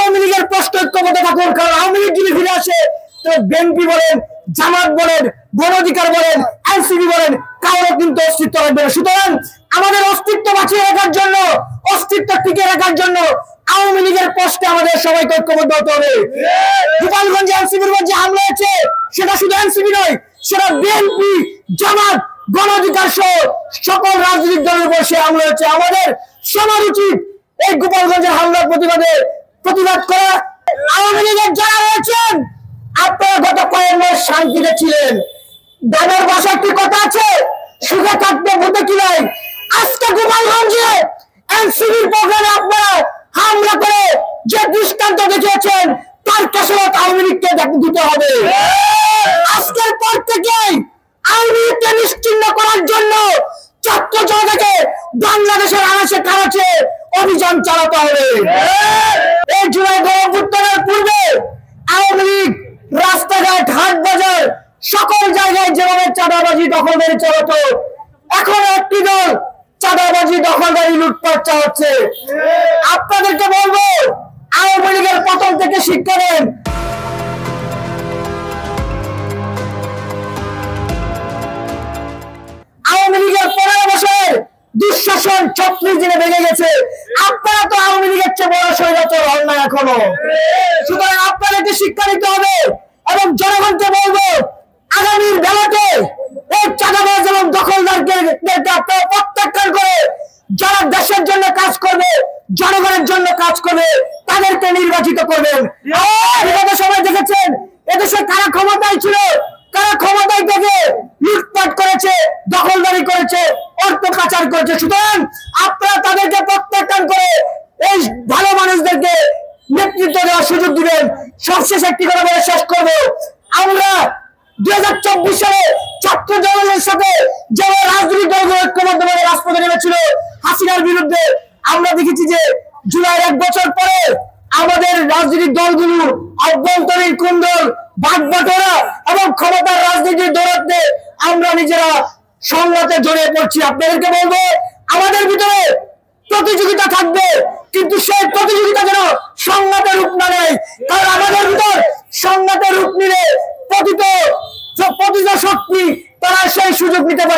আওয়ামী লীগের প্রশ্ন ঐক্যবদ্ধ থাকুন, কারণ আওয়ামী লীগ যদি ফিরে আসে তো বিএনপি বলেন, জামাত বলেন, গণ অধিকার বলেন, এনসিপি বলেন, কারো কিন্তু অস্তিত্ব রাখবে না। সুতরাং আমাদের অস্তিত্ব বাঁচিয়ে রাখার জন্য, অস্তিত্ব টিকে রাখার জন্য আওয়ামী লীগের প্রশ্নে আমাদের সবাইকে ঐক্যবদ্ধ হতে হবে। গোপালগঞ্জে এনসিপির উপর যে হামলা হয়েছে সেটা শুধু এনসিপি নয়, সেটা বিএনপি, জামাত, গণ অধিকার সহ সকল রাজনৈতিক দলের উপর সে হামলা হয়েছে। আমাদের সবার উচিত এই গোপালগঞ্জের হামলার প্রতিবাদ করা। আওয়ামী লীগের যারা রয়েছেন, আপনারা গত কয়েক মাস শান্তিতে ছিলেন। দাদার বাসায় কি কথা আছে, সুখে থাকতে ভূতে কি নাই। আজকে গোপালগঞ্জে এনসিপির প্রোগ্রামে আপনারা হামলা করে যে দৃষ্টান্ত দেখিয়েছেন, তার কেশরত আওয়ামী লীগকে দিতে হবে। আজকের পর থেকে আওয়ামী লীগকে নিশ্চিহ্ন করার জন্য ছাত্র জনতাকে বাংলাদেশের আনাচে কানাচে অভিযান চালাতে হবে। এই জুলাই গণঅভ্যুত্থানের পূর্বে আওয়ামী লীগ রাস্তাঘাট, হাট বাজার সকল জায়গায় যেভাবে চাঁদাবাজি দখলদারি চালাতো, এখন একটি দল চাঁদাবাজি দখলদারি লুটপাট চালাচ্ছে। আপনাদেরকে বলবো, আওয়ামী লীগের পতন থেকে শিক্ষা নেন। আওয়ামী লীগের 15 বছর দুঃশাসন 36 দিনে ভেঙে গেছে। আপনারা তো আওয়ামী লীগের চেয়ে বড় স্বৈরাচার হন না এখনো। সুতরাং আপনাদেরকে শিক্ষা নিতে হবে এবং জনগণকে বলবো, আগামীর ব্যালটে এই চাঁদাবাজ এবং দখলদারকে আপনারা প্রত্যাখ্যান করে যারা দেশের জন্য কাজ করবে, জনগণের জন্য কাজ করবে, তাদেরকে নির্বাচিত করবেন। বিগত সময় দেখেছেন এদেশে কারা ক্ষমতায় ছিল, কারা ক্ষমতায় থেকে লুটপাট করেছে, দখলদারি করেছে, অর্থ পাচার করেছে। সুতরাং আপনারা তাদেরকে প্রত্যাখ্যান করে এই ভালো মানুষদেরকে নেতৃত্ব দেওয়ার সুযোগ দিবেন। সবশেষ একটি কথা বলে শেষ করবো, আমরা 2024 সালে ছাত্র জনগণের সাথে যারা রাজনৈতিক দলগুলো ঐক্যবদ্ধভাবে রাজপথে নেমেছিল হাসিনার বিরুদ্ধে, আমরা দেখেছি যে জুলাইয়ের 1 বছর পরে আমাদের রাজনৈতিক দলগুলো অভ্যন্তরীণ কুন্দল, ভাগবাটোয়ারা এবং ক্ষমতার রাজনীতির দৌরাত্মে আমরা নিজেরা সংঘাতে জড়িয়ে পড়ছি। আপনাদেরকে বলবো, আমাদের ভিতরে প্রতিযোগিতা থাকবে, কিন্তু সেই প্রতিযোগিতা যেন সংঘাতের রূপ না নেয়। কারণ আমাদের ভিতর সংঘাতের রূপ নিলে প্রতিটা শক্তি তারা সেই সুযোগ নিতে পারে।